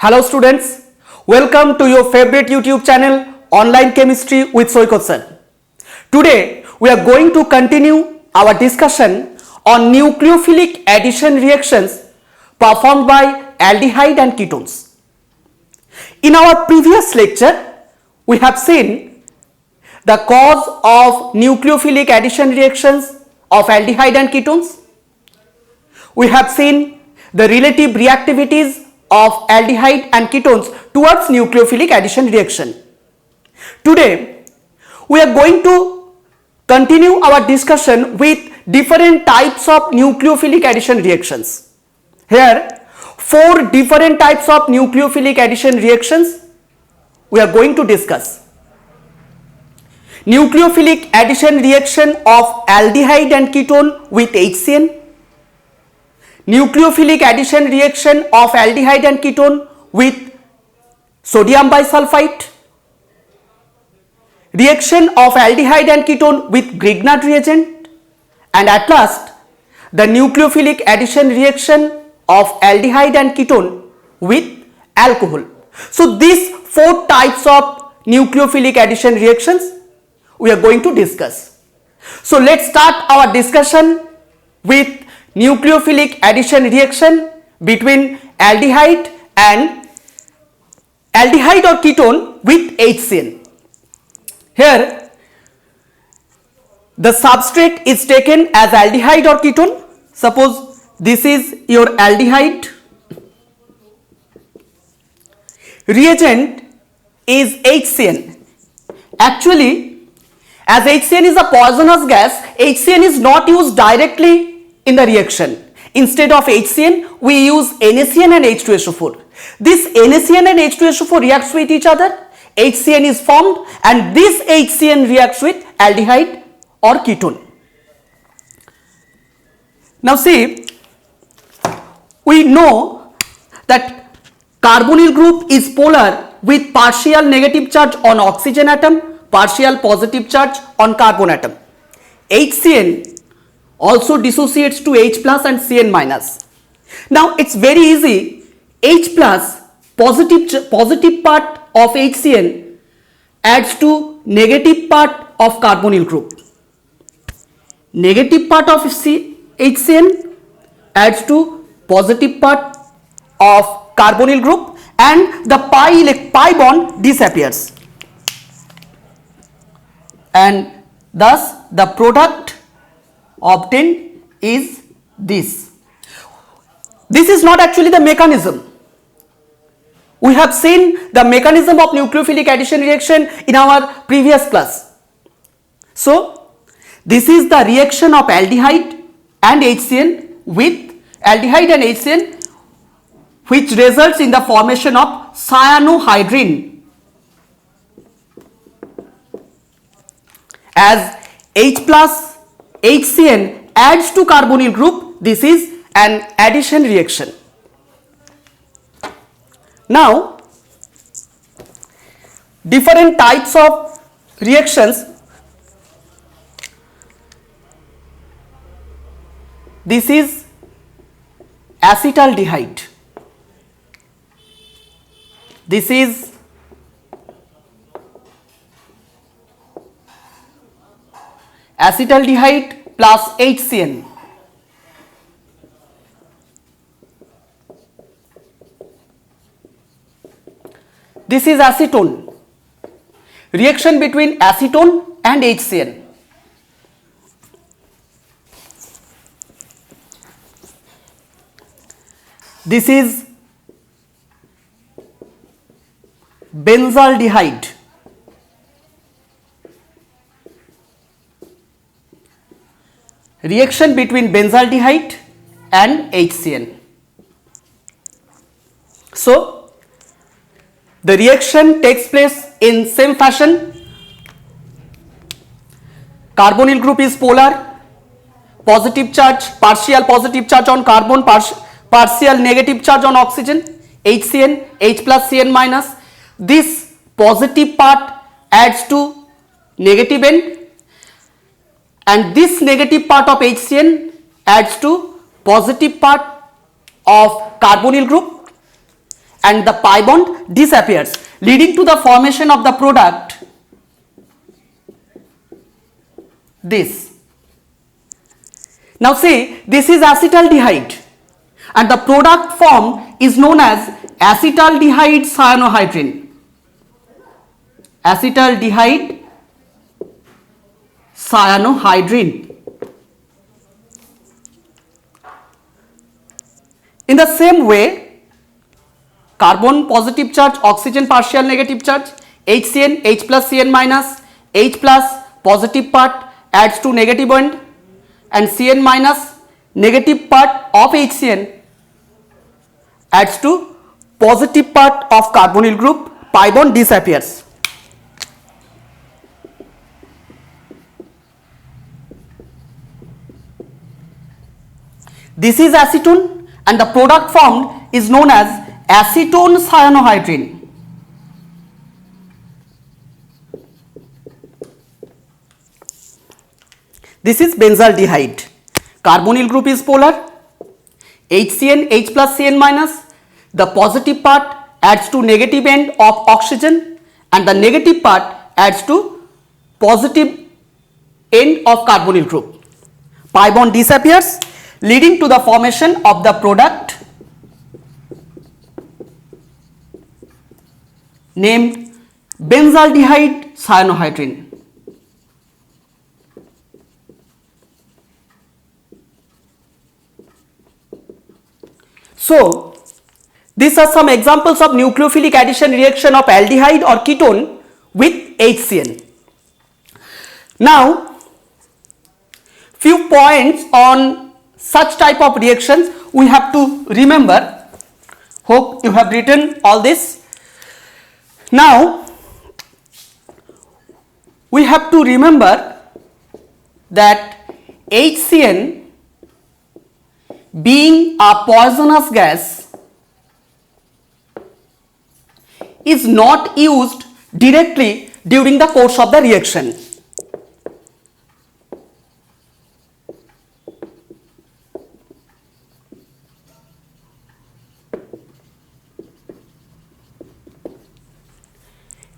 Hello students, welcome to your favorite YouTube channel Online Chemistry with Soikot sir. Today we are going to continue our discussion on nucleophilic addition reactions performed by aldehyde and ketones. In our previous lecture we have seen the cause of nucleophilic addition reactions of aldehyde and ketones. We have seen the relative reactivities of aldehyde and ketones towards nucleophilic addition reaction. Today we are going to continue our discussion with different types of nucleophilic addition reactions. Here 4 different types of nucleophilic addition reactions we are going to discuss. Nucleophilic addition reaction of aldehyde and ketone with HCN. Nucleophilic addition reaction of aldehyde and ketone with sodium bisulfite. Reaction of aldehyde and ketone with Grignard reagent. And at last the nucleophilic addition reaction of aldehyde and ketone with alcohol. So these 4 types of nucleophilic addition reactions we are going to discuss. So let's start our discussion with nucleophilic addition reaction between aldehyde or ketone with HCN. Here the substrate is taken as aldehyde or ketone. Suppose this is your aldehyde, reagent is HCN. Actually, as HCN is a poisonous gas, HCN is not used directly in the reaction. Instead of HCN, we use NaCN and H2SO4. This NaCN and H2SO4 reacts with each other, HCN is formed, and this HCN reacts with aldehyde or ketone. Now see, we know that carbonyl group is polar with partial negative charge on oxygen atom, partial positive charge on carbon atom. HCN also dissociates to H plus and Cn minus. Now it's very easy. H plus positive part of HCN adds to negative part of carbonyl group. Negative part of HCN adds to positive part of carbonyl group, and the pi bond disappears, and thus the product obtained is this. This is not actually the mechanism. We have seen the mechanism of nucleophilic addition reaction in our previous class. So this is the reaction of aldehyde and HCN with aldehyde and HCN, which results in the formation of cyanohydrin. As H plus HCN adds to carbonyl group, this is an addition reaction. Now, different types of reactions. This is acetaldehyde. This is acetaldehyde plus HCN. This is acetone. Reaction between acetone and HCN. This is benzaldehyde. Reaction between benzaldehyde and HCN. So the reaction takes place in same fashion. Carbonyl group is polar, positive charge, partial positive charge on carbon, partial negative charge on oxygen, HCN, H plus Cn minus. This positive part adds to negative end, and this negative part of HCN adds to positive part of carbonyl group, and the pi bond disappears, leading to the formation of the product this. Now see, this is acetaldehyde and the product formed is known as acetaldehyde cyanohydrin. Acetaldehyde cyanohydrin. In the same way, carbon positive charge, oxygen partial negative charge, HCN, H plus Cn minus, H plus positive part adds to negative end and Cn minus negative part of HCN adds to positive part of carbonyl group, pi bond disappears. This is acetone and the product formed is known as acetone cyanohydrin. This is benzaldehyde. Carbonyl group is polar. HCN, H plus Cn minus. The positive part adds to negative end of oxygen and the negative part adds to positive end of carbonyl group. Pi bond disappears, leading to the formation of the product named benzaldehyde cyanohydrin. So, these are some examples of nucleophilic addition reaction of aldehyde or ketone with HCN. Now, few points on such type of reactions we have to remember. Hope you have written all this. Now, we have to remember that HCN being a poisonous gas is not used directly during the course of the reaction.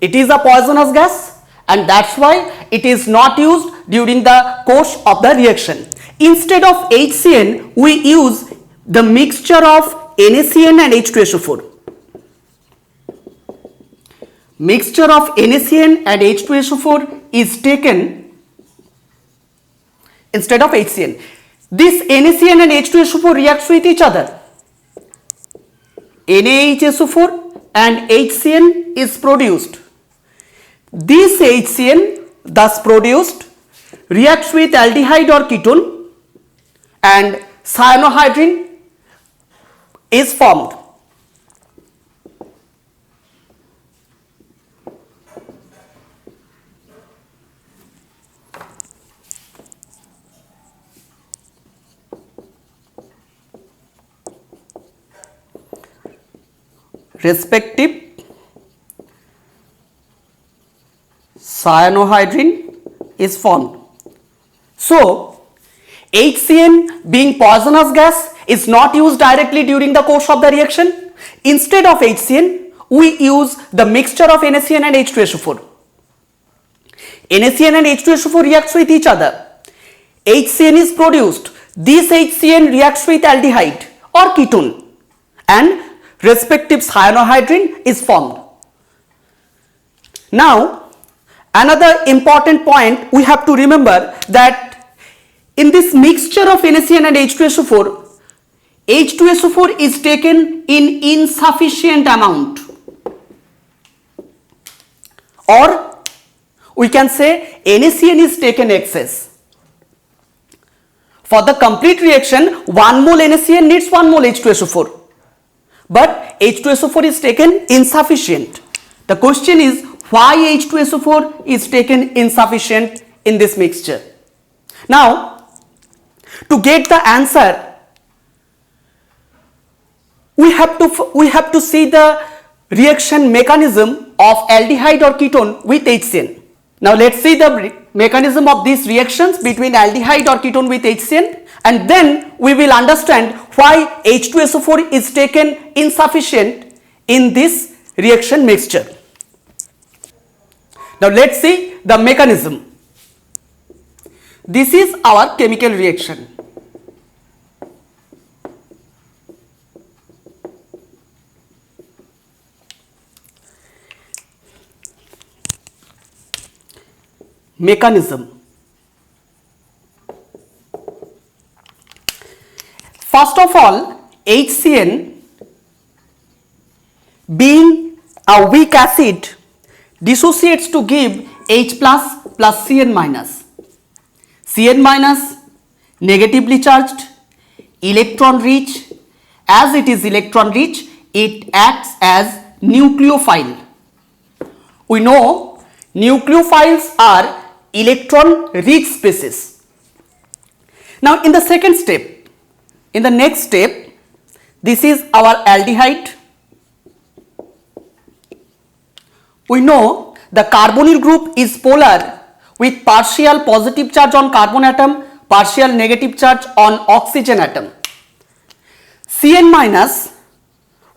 It is a poisonous gas and that's why it is not used during the course of the reaction. Instead of HCN, we use the mixture of NaCN and H2SO4. Mixture of NaCN and H2SO4 is taken instead of HCN. This NaCN and H2SO4 reacts with each other. NaHSO4 and HCN is produced. This HCN thus produced reacts with aldehyde or ketone and cyanohydrin is formed. Respective cyanohydrin is formed. So, HCN being poisonous gas is not used directly during the course of the reaction. Instead of HCN, we use the mixture of NaCN and H2SO4. NaCN and H2SO4 reacts with each other. HCN is produced. This HCN reacts with aldehyde or ketone and respective cyanohydrin is formed. Now, another important point we have to remember that in this mixture of NaCN and H2SO4, H2SO4 is taken in insufficient amount, or we can say NaCN is taken excess. For the complete reaction, 1 mole NaCN needs 1 mole H2SO4, but H2SO4 is taken insufficient. The question is why H2SO4 is taken insufficient in this mixture. Now, to get the answer, we have to see the reaction mechanism of aldehyde or ketone with HCN. Now let's see the mechanism of these reactions between aldehyde or ketone with HCN, and then we will understand why H2SO4 is taken insufficient in this reaction mixture. Now let's see the mechanism. This is our chemical reaction. Mechanism. First of all, HCN, being a weak acid, dissociates to give H plus plus Cn minus. Cn minus, negatively charged, electron rich. As it is electron rich, it acts as nucleophile. We know nucleophiles are electron rich species. Now in the second step, in the next step, this is our aldehyde. We know the carbonyl group is polar with partial positive charge on carbon atom, partial negative charge on oxygen atom. Cn minus,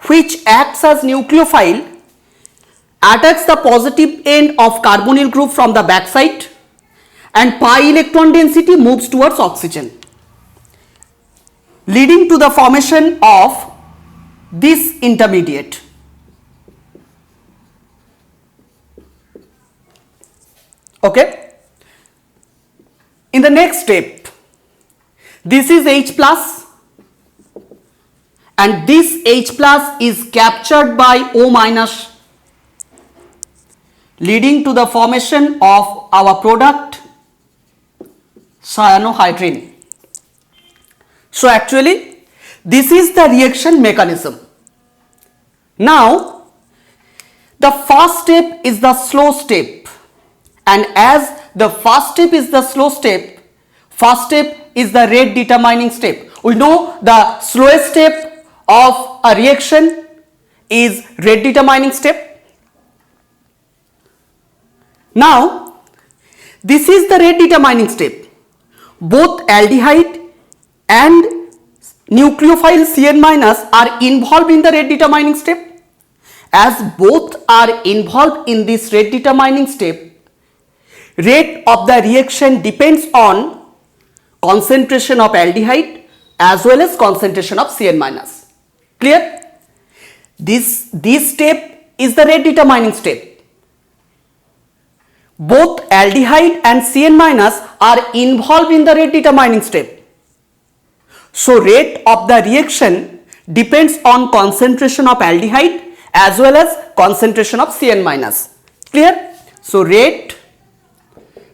which acts as nucleophile, attacks the positive end of carbonyl group from the backside and pi electron density moves towards oxygen, leading to the formation of this intermediate. Okay. In the next step, this is H plus and this H plus is captured by O minus, leading to the formation of our product cyanohydrin. So actually this is the reaction mechanism. Now the first step is the slow step, and as the first step is the slow step, first step is the rate determining step. We know the slowest step of a reaction is rate determining step. Now this is the rate determining step. Both aldehyde and nucleophile Cn minus are involved in the rate determining step. As both are involved in this rate determining step, rate of the reaction depends on concentration of aldehyde as well as concentration of Cn minus. Clear? This step is the rate determining step. Both aldehyde and Cn minus are involved in the rate determining step. So rate of the reaction depends on concentration of aldehyde as well as concentration of Cn minus. Clear? So rate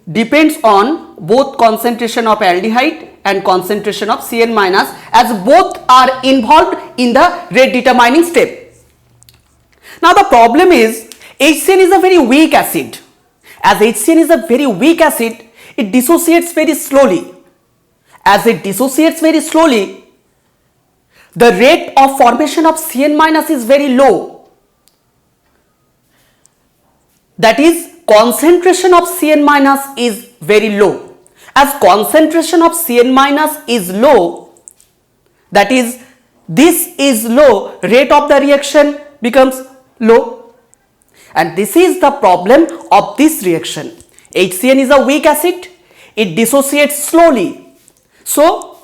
depends on both concentration of aldehyde and concentration of Cn minus, as both are involved in the rate determining step. Now the problem is HCN is a very weak acid. As HCN is a very weak acid, it dissociates very slowly. As it dissociates very slowly, the rate of formation of Cn minus is very low. That is, concentration of Cn minus is very low. As concentration of Cn minus is low, that is, this is low, rate of the reaction becomes low. And this is the problem of this reaction. HCN is a weak acid, it dissociates slowly. So,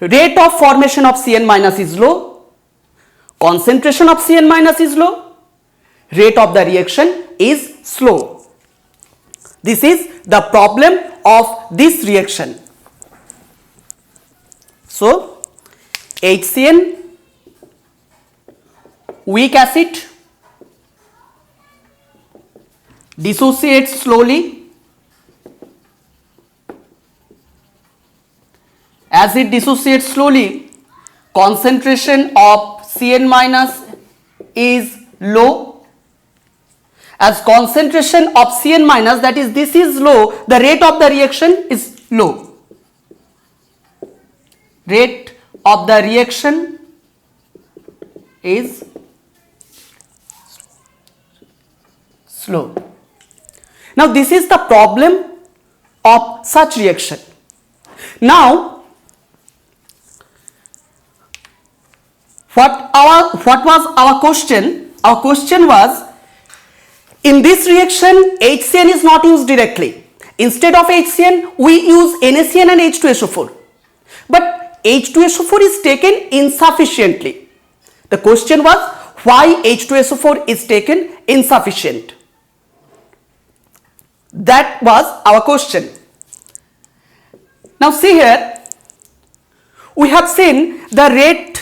rate of formation of Cn minus is low, concentration of Cn minus is low, rate of the reaction is slow. This is the problem of this reaction. So, HCN, weak acid, dissociates slowly. As it dissociates slowly, concentration of Cn minus is low. As concentration of Cn minus, that is, this is low, the rate of the reaction is low. Rate of the reaction is slow. Now this is the problem of such reaction. Now what was our question? Our question was, in this reaction, HCN is not used directly. Instead of HCN, we use NaCN and H2SO4. But H2SO4 is taken insufficiently. The question was, why H2SO4 is taken insufficient? That was our question. Now see here, we have seen the rate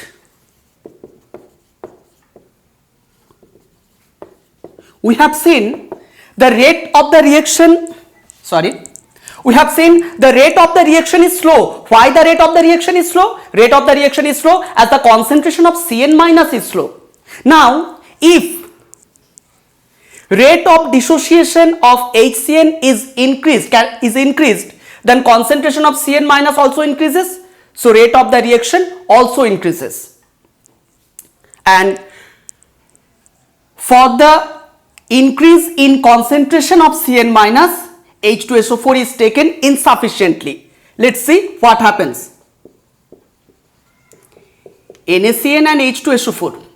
of the reaction, we have seen the rate of the reaction is slow. Why the rate of the reaction is slow? Rate of the reaction is slow as the concentration of Cn minus is slow. Now, if rate of dissociation of HCN is increased, then concentration of Cn minus also increases. So, rate of the reaction also increases. And for the increase in concentration of Cn minus, H2SO4 is taken insufficiently. Let's see what happens. NaCN and H2SO4.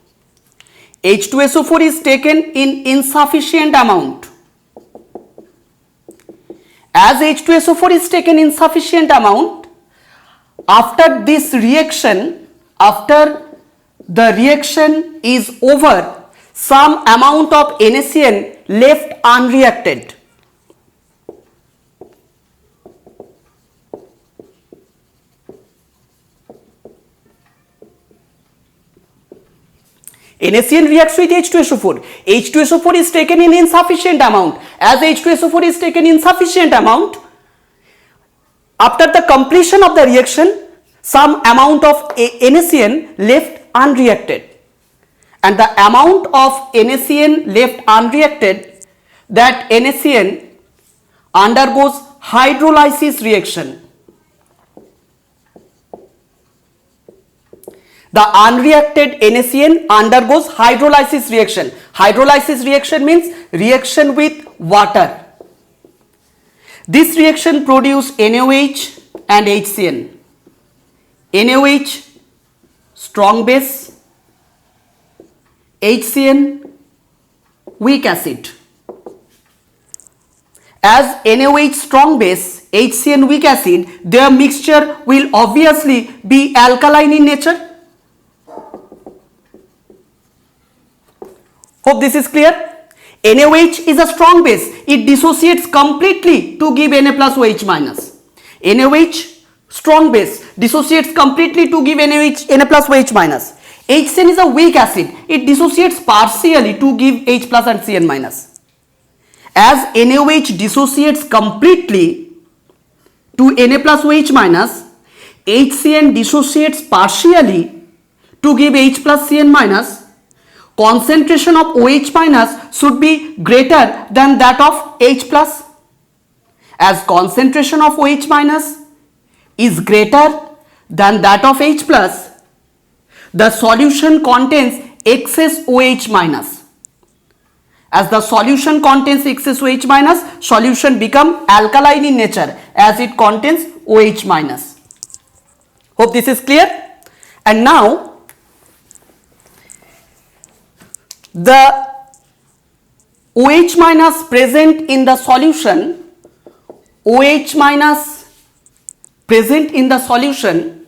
H2SO4 is taken in insufficient amount. As H2SO4 is taken insufficient amount, after this reaction, after the reaction is over, some amount of NaCN left unreacted. NaCN reacts with H2SO4. H2SO4 is taken in insufficient amount. As H2SO4 is taken insufficient amount, after the completion of the reaction, some amount of NaCN left unreacted. And the amount of NaCN left unreacted, that NaCN undergoes hydrolysis reaction. The unreacted NaCN undergoes hydrolysis reaction. Hydrolysis reaction means reaction with water. This reaction produces NaOH and HCN. NaOH, strong base, HCN, weak acid. As NaOH strong base, HCN weak acid, their mixture will obviously be alkaline in nature. Hope this is clear. NaOH is a strong base. It dissociates completely to give Na plus OH minus. NaOH strong base dissociates completely to give Na plus OH minus. HCN is a weak acid. It dissociates partially to give H plus and Cn minus. As NaOH dissociates completely to Na plus OH minus, HCN dissociates partially to give H plus Cn minus. Concentration of OH minus should be greater than that of H plus. As concentration of OH minus is greater than that of H plus, the solution contains excess OH minus. As the solution contains excess OH minus, solution becomes alkaline in nature as it contains OH minus. Hope this is clear. And now, the OH minus present in the solution, OH minus present in the solution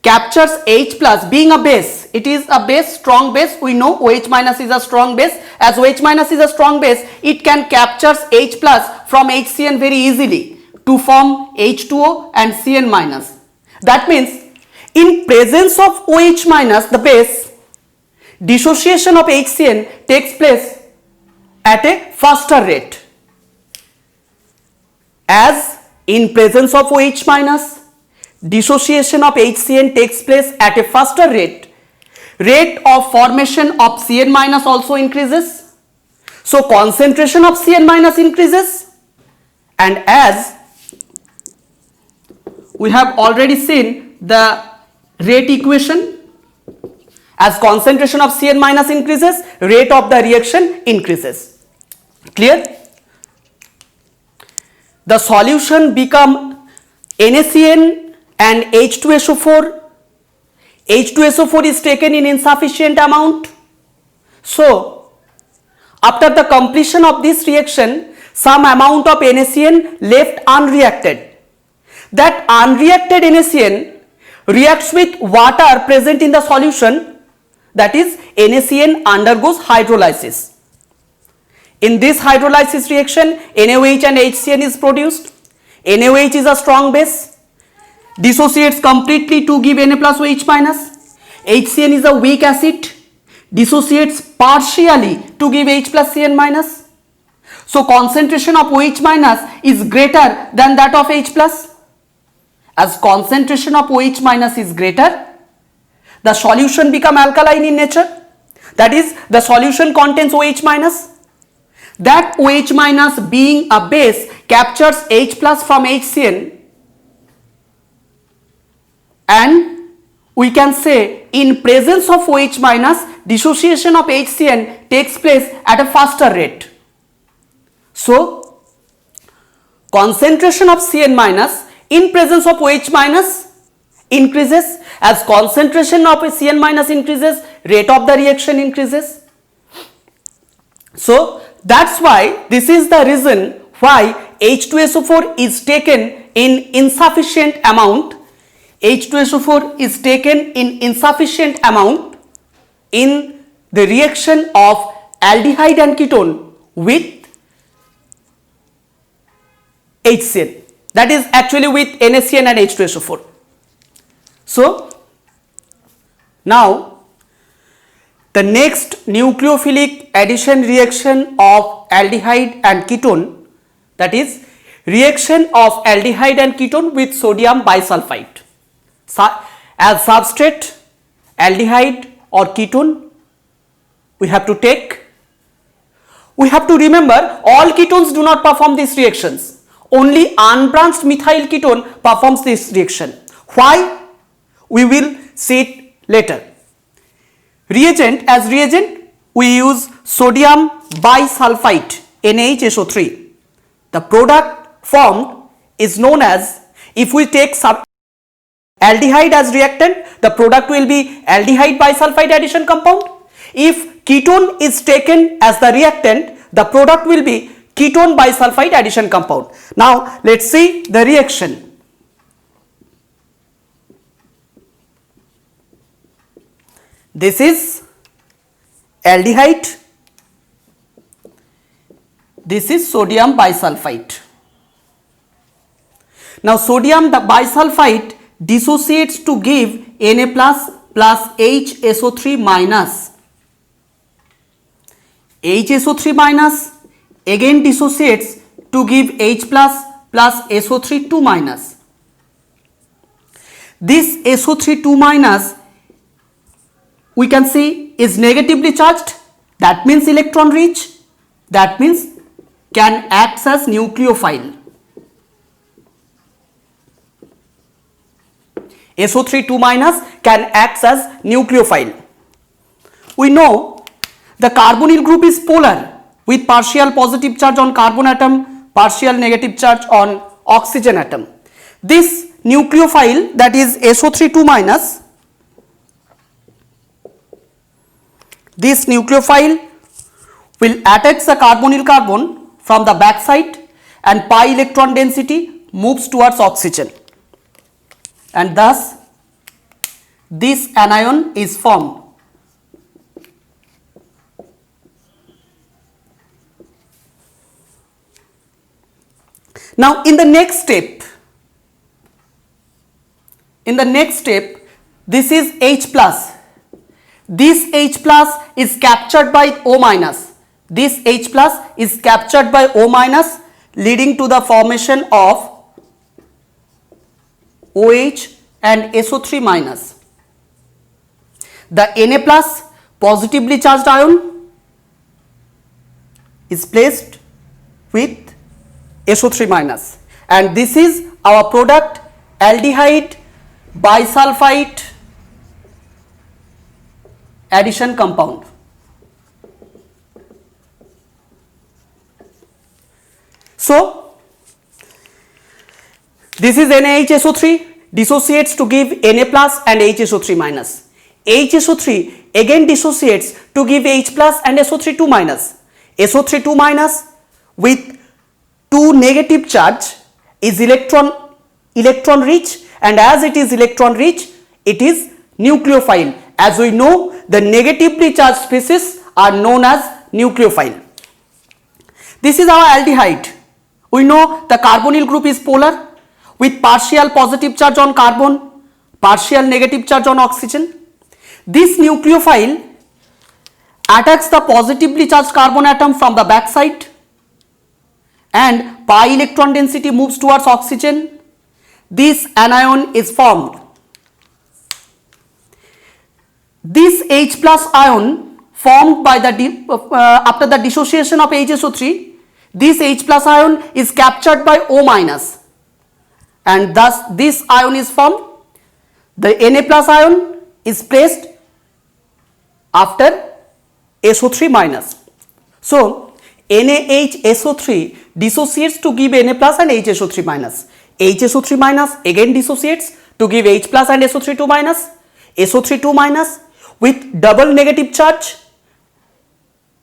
captures H plus. Being a base, it is a base, strong base. We know OH minus is a strong base. As OH minus is a strong base, it can capture H plus from HCN very easily to form H2O and Cn minus. That means in presence of OH minus, the base, dissociation of HCN takes place at a faster rate. As in presence of OH minus, dissociation of HCN takes place at a faster rate. Rate of formation of Cn minus also increases. So concentration of Cn minus increases. And as we have already seen the rate equation, as concentration of Cn minus increases, rate of the reaction increases. Clear? The solution become NaCN and H2SO4. H2SO4 is taken in insufficient amount. So after the completion of this reaction, some amount of NaCN left unreacted. That unreacted NaCN reacts with water present in the solution, that is NaCN undergoes hydrolysis. In this hydrolysis reaction, NaOH and HCN is produced. NaOH is a strong base, dissociates completely to give Na plus OH minus. HCN is a weak acid, dissociates partially to give H plus Cn minus. So concentration of OH minus is greater than that of H plus. As concentration of OH minus is greater, the solution become alkaline in nature. That is, the solution contains OH minus. That OH minus being a base captures H plus from HCN, and we can say in presence of OH minus, dissociation of HCN takes place at a faster rate. So concentration of Cn minus in presence of OH minus increases. As concentration of Cn minus increases, rate of the reaction increases. So that's why this is the reason why H2SO4 is taken in insufficient amount. H2SO4 is taken in insufficient amount in the reaction of aldehyde and ketone with HCN, that is actually with NaCN and H2SO4. So now the next nucleophilic addition reaction of aldehyde and ketone, that is reaction of aldehyde and ketone with sodium bisulfite. As substrate, aldehyde or ketone we have to take. We have to remember all ketones do not perform these reactions. Only unbranched methyl ketone performs this reaction. Why? We will see it later. Reagent, as reagent we use sodium bisulfite NaHSO3. The product formed is known as, if we take aldehyde as reactant, the product will be aldehyde bisulfite addition compound. If ketone is taken as the reactant, the product will be ketone bisulfite addition compound. Now let's see the reaction. This is aldehyde, this is sodium bisulfite. Now sodium bisulfite dissociates to give Na plus plus HSO3 minus. HSO3 minus again dissociates to give H plus plus SO3 2 minus. This SO3 2 minus we can see is negatively charged, that means electron rich, that means can act as nucleophile. SO3 2 minus can act as nucleophile. We know the carbonyl group is polar with partial positive charge on carbon atom, partial negative charge on oxygen atom. This nucleophile, that is SO3 2 minus, this nucleophile will attach the carbonyl carbon from the back side and pi electron density moves towards oxygen, and thus this anion is formed. Now in the next step, this is H plus. This H plus is captured by O minus. This H plus is captured by O minus, leading to the formation of OH and SO3 minus. The Na plus positively charged ion is placed with SO3 minus, and this is our product aldehyde bisulfite addition compound. So this is NaHSO3 dissociates to give Na plus and HSO3 minus. HSO3 again dissociates to give H plus and SO3 2 minus. SO3 2 minus with 2 negative charge is electron rich, and as it is electron rich, it is nucleophile. As we know, the negatively charged species are known as nucleophile. This is our aldehyde. We know the carbonyl group is polar with partial positive charge on carbon, partial negative charge on oxygen. This nucleophile attacks the positively charged carbon atom from the back side, and pi electron density moves towards oxygen. This anion is formed. This H plus ion formed by the after the dissociation of HSO3, this H plus ion is captured by O minus, and thus this ion is formed. The Na plus ion is placed after SO3 minus. So NaHSO3 dissociates to give Na plus and HSO3 minus. HSO3 minus again dissociates to give H plus and SO3 2 minus. SO3 2 minus with double negative charge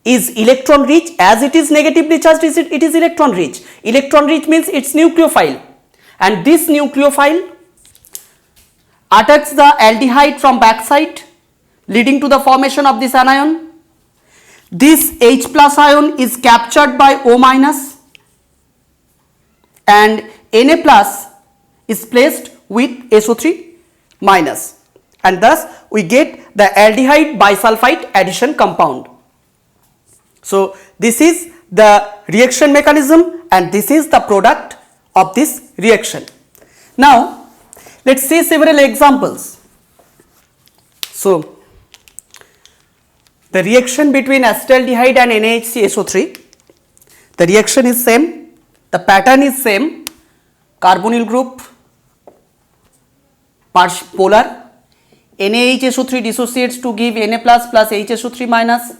is electron rich. As it is negatively charged, it is electron rich. Electron rich means it's nucleophile, and this nucleophile attacks the aldehyde from backside, leading to the formation of this anion. This H plus ion is captured by O minus, and Na plus is placed with SO3 minus, and thus we get the aldehyde bisulfite addition compound. So this is the reaction mechanism, and this is the product of this reaction. Now let's see several examples. So the reaction between acetaldehyde and NaHCSO3, the reaction is same, the pattern is same. Carbonyl group polar, NaHSO3 dissociates to give Na plus plus HSO3 minus.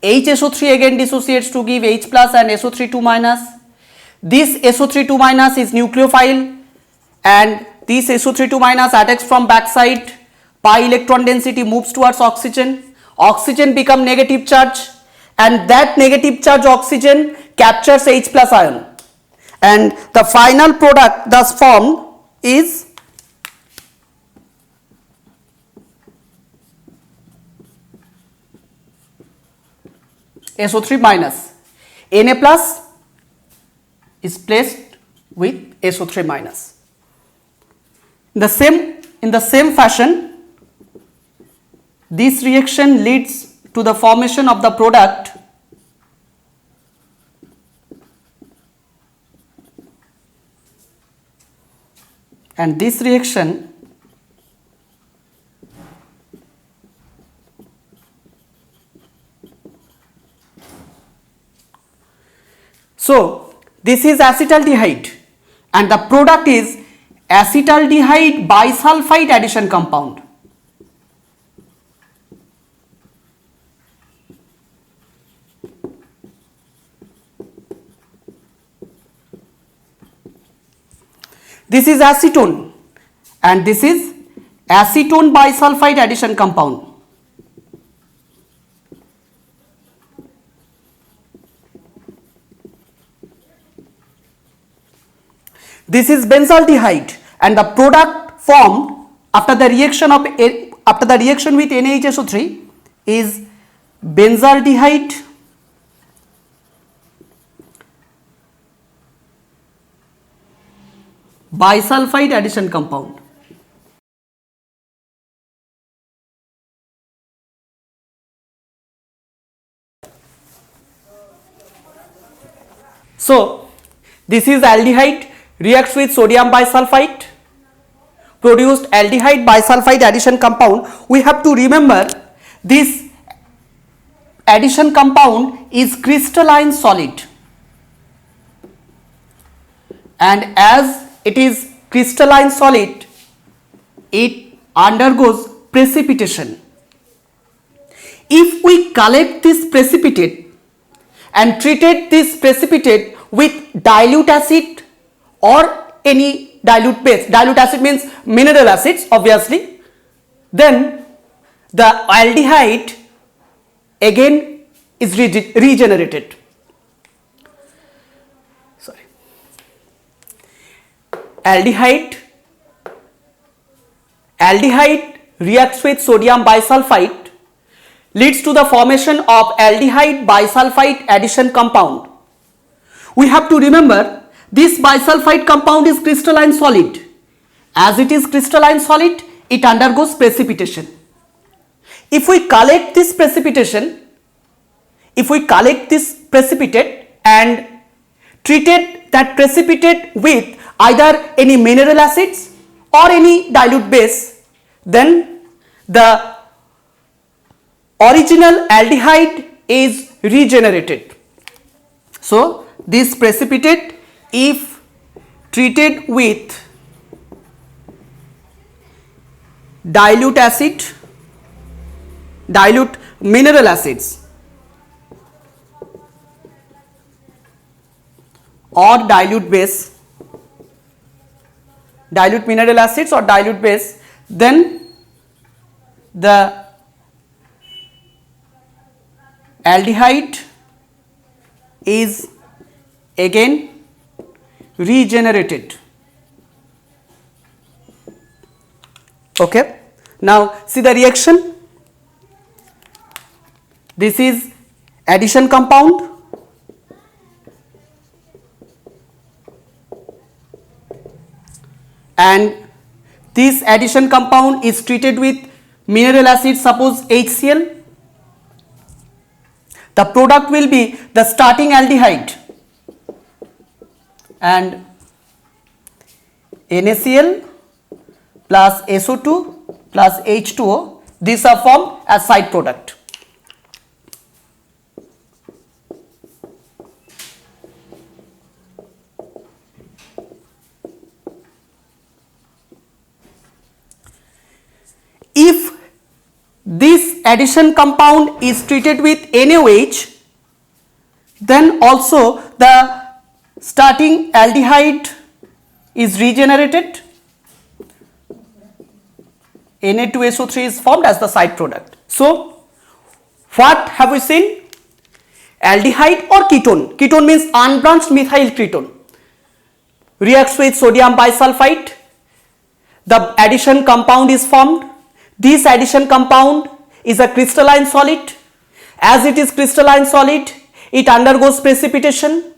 HSO3 again dissociates to give H plus and SO3 2 minus. This SO3 2 minus is nucleophile, and this SO3 2 minus attacks from backside. Pi electron density moves towards oxygen. Oxygen become negative charge, and that negative charge oxygen captures H plus ion, and the final product thus formed is SO3 minus. Na plus is placed with SO3 minus. In the same fashion, this reaction leads to the formation of the product and this reaction so this is acetaldehyde, and the product is acetaldehyde bisulfite addition compound. This is acetone, and this is acetone bisulfite addition compound. This is benzaldehyde, and the product formed after the reaction with NaHSO3 is benzaldehyde bisulfite addition compound. So this is aldehyde reacts with sodium bisulfite, produced aldehyde bisulfite addition compound. We have to remember this addition compound is crystalline solid, and as it is crystalline solid, it undergoes precipitation. If we collect this precipitate and treated this precipitate with dilute acid or any dilute base, dilute acid means mineral acids obviously, then the aldehyde again is regenerated. Sorry. Aldehyde reacts with sodium bisulfite, leads to the formation of aldehyde bisulfite addition compound. We have to remember this bisulfite compound is crystalline solid. As it is crystalline solid, it undergoes precipitation. If we collect this precipitate and treated that precipitate with either any mineral acids or any dilute base, then the original aldehyde is regenerated. So this precipitate, if treated with dilute mineral acids or dilute mineral acids or dilute base, then the aldehyde is again regenerated. Okay, now see the reaction. This is addition compound, and this addition compound is treated with mineral acid, suppose HCl. The product will be the starting aldehyde and NaCl plus SO2 plus H2O. These are formed as side product. If this addition compound is treated with NaOH, then also the starting aldehyde is regenerated. Na2SO3 is formed as the side product. So what have we seen? Aldehyde or ketone. Ketone means unbranched methyl ketone. Reacts with sodium bisulfite. The addition compound is formed. This addition compound is a crystalline solid. As it is crystalline solid, it undergoes precipitation.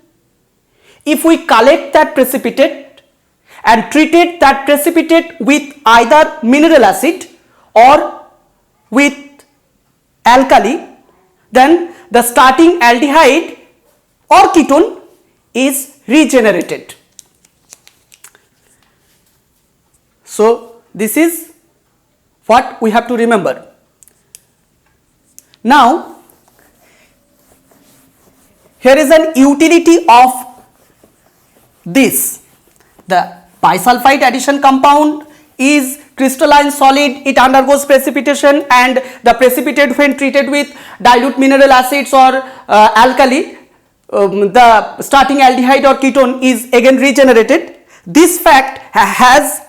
If we collect that precipitate and treated that precipitate with either mineral acid or with alkali, then the starting aldehyde or ketone is regenerated. So this is what we have to remember. Now here is an utility of this. The bisulfite addition compound is crystalline solid, it undergoes precipitation, and the precipitate when treated with dilute mineral acids or alkali, the starting aldehyde or ketone is again regenerated. This fact has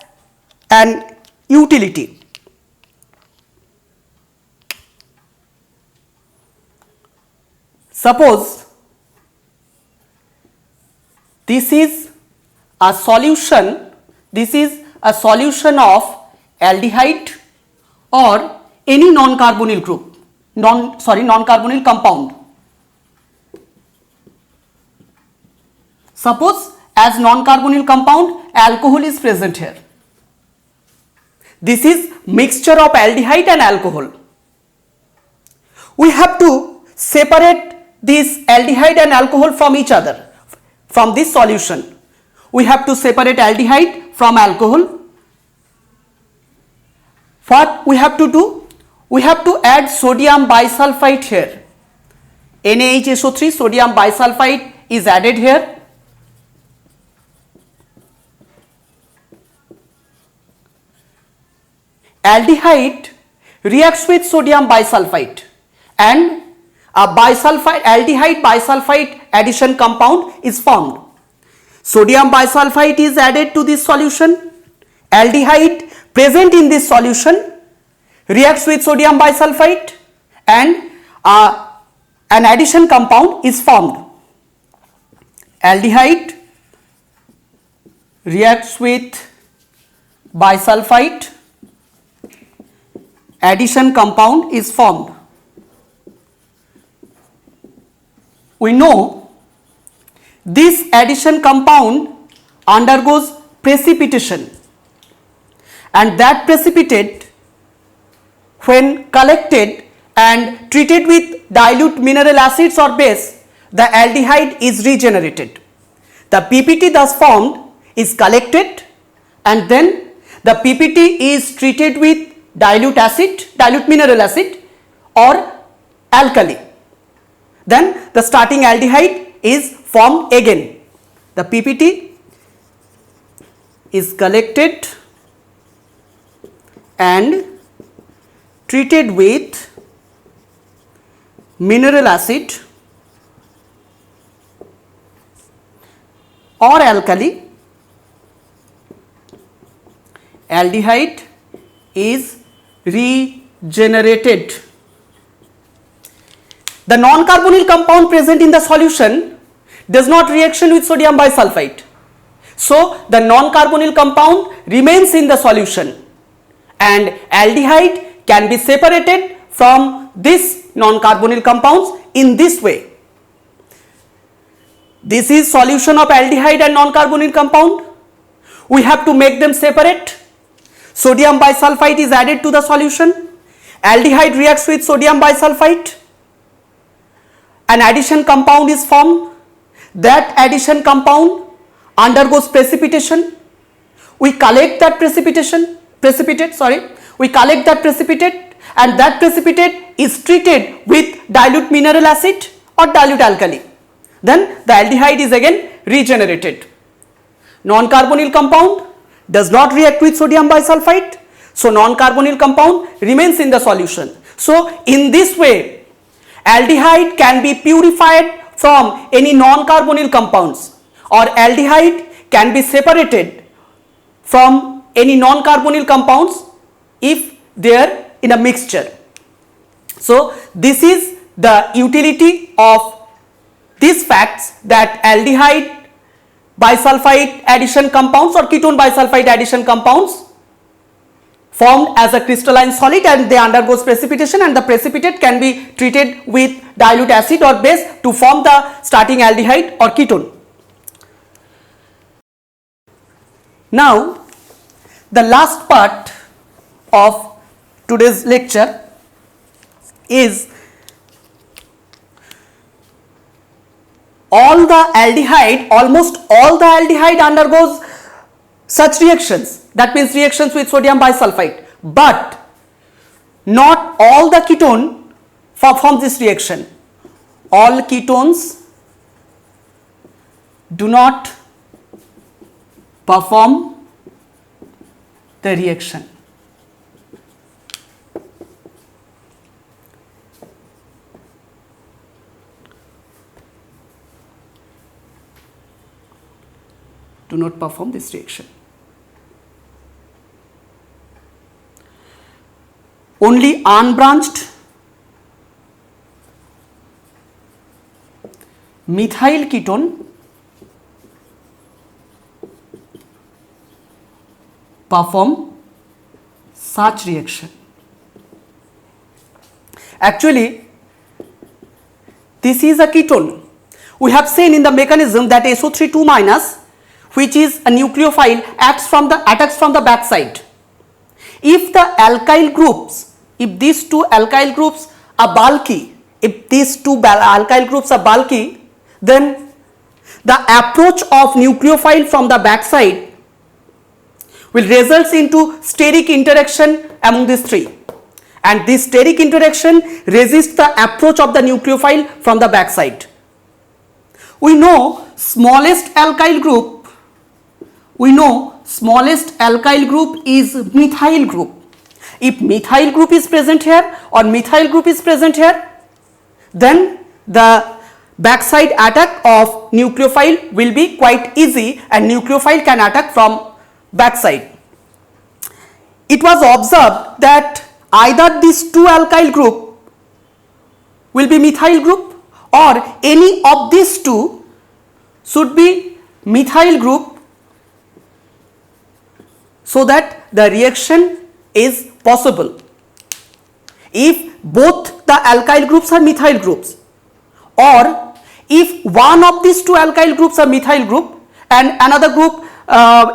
an utility. Suppose this is a solution of aldehyde or any non-carbonyl group, non-carbonyl compound. Suppose as non-carbonyl compound, alcohol is present here. This is mixture of aldehyde and alcohol. We have to separate this aldehyde and alcohol from each other, from this solution. We have to separate aldehyde from alcohol. What we have to do? We have to add sodium bisulfite here. NaHSO3, sodium bisulfite is added here. Aldehyde reacts with sodium bisulfite and a aldehyde bisulfite addition compound is formed. Sodium bisulfite is added to this solution. Aldehyde present in this solution reacts with sodium bisulfite and an addition compound is formed. Aldehyde reacts with bisulfite, addition compound is formed. We know this addition compound undergoes precipitation, and that precipitate, when collected and treated with dilute mineral acids or base, the aldehyde is regenerated. The PPT thus formed is collected, and then the PPT is treated with dilute mineral acid or alkali. Then the starting aldehyde is formed again. The PPT is collected and treated with mineral acid or alkali. Aldehyde is regenerated. The non-carbonyl compound present in the solution does not reaction with sodium bisulfite. So the non-carbonyl compound remains in the solution, and aldehyde can be separated from this non-carbonyl compounds in this way. This is solution of aldehyde and non-carbonyl compound. We have to make them separate. Sodium bisulfite is added to the solution. Aldehyde reacts with sodium bisulfite. An addition compound is formed. That addition compound undergoes precipitation. We collect that precipitate, and that precipitate is treated with dilute mineral acid or dilute alkali. Then the aldehyde is again regenerated. Non-carbonyl compound does not react with sodium bisulfite, so non-carbonyl compound remains in the solution. So in this way, aldehyde can be purified from any non-carbonyl compounds, or aldehyde can be separated from any non-carbonyl compounds if they are in a mixture. So this is the utility of these facts, that aldehyde bisulfite addition compounds or ketone bisulfite addition compounds formed as a crystalline solid, and they undergoes precipitation, and the precipitate can be treated with dilute acid or base to form the starting aldehyde or ketone. Now the last part of today's lecture is almost all the aldehyde undergoes such reactions, that means reactions with sodium bisulfite, but not all the ketone perform this reaction. All ketones do not perform the reaction. Do not perform this reaction. Only unbranched methyl ketone perform such reaction. Actually, this is a ketone. We have seen in the mechanism that SO3 2-, which is a nucleophile, attacks from the back side. If the alkyl groups, if these two alkyl groups are bulky, then the approach of nucleophile from the back side will result into steric interaction among these three, and this steric interaction resists the approach of the nucleophile from the back side. We know smallest alkyl group is methyl group. If methyl group is present here or methyl group is present here, then the backside attack of nucleophile will be quite easy, and nucleophile can attack from backside. It was observed that either these two alkyl group will be methyl group or any of these two should be methyl group, so that the reaction is possible. If both the alkyl groups are methyl groups, or if one of these two alkyl groups are methyl group and another group,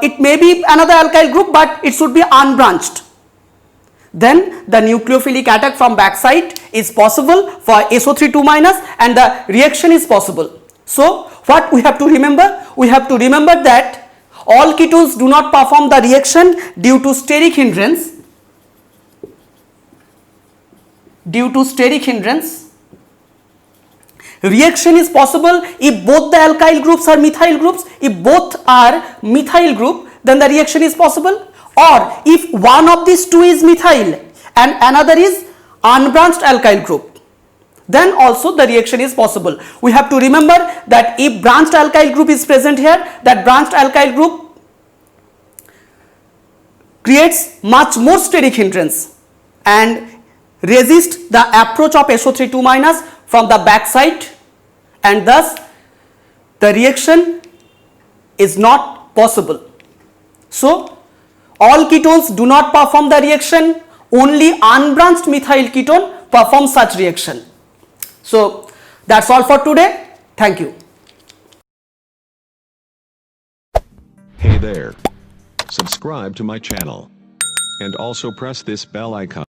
it may be another alkyl group but it should be unbranched, then the nucleophilic attack from backside is possible for SO3 2- and the reaction is possible. So what we have to remember? We have to remember that all ketones do not perform the reaction due to steric hindrance. Reaction is possible if both the alkyl groups are methyl groups. If both are methyl group, then the reaction is possible. Or if one of these two is methyl and another is unbranched alkyl group, then also the reaction is possible. We have to remember that if branched alkyl group is present here, that branched alkyl group creates much more steric hindrance and resist the approach of SO3 2- from the backside, and thus the reaction is not possible. So all ketones do not perform the reaction, only unbranched methyl ketone performs such reaction. So that's all for today. Thank you. Hey there. Subscribe to my channel. And also press this bell icon.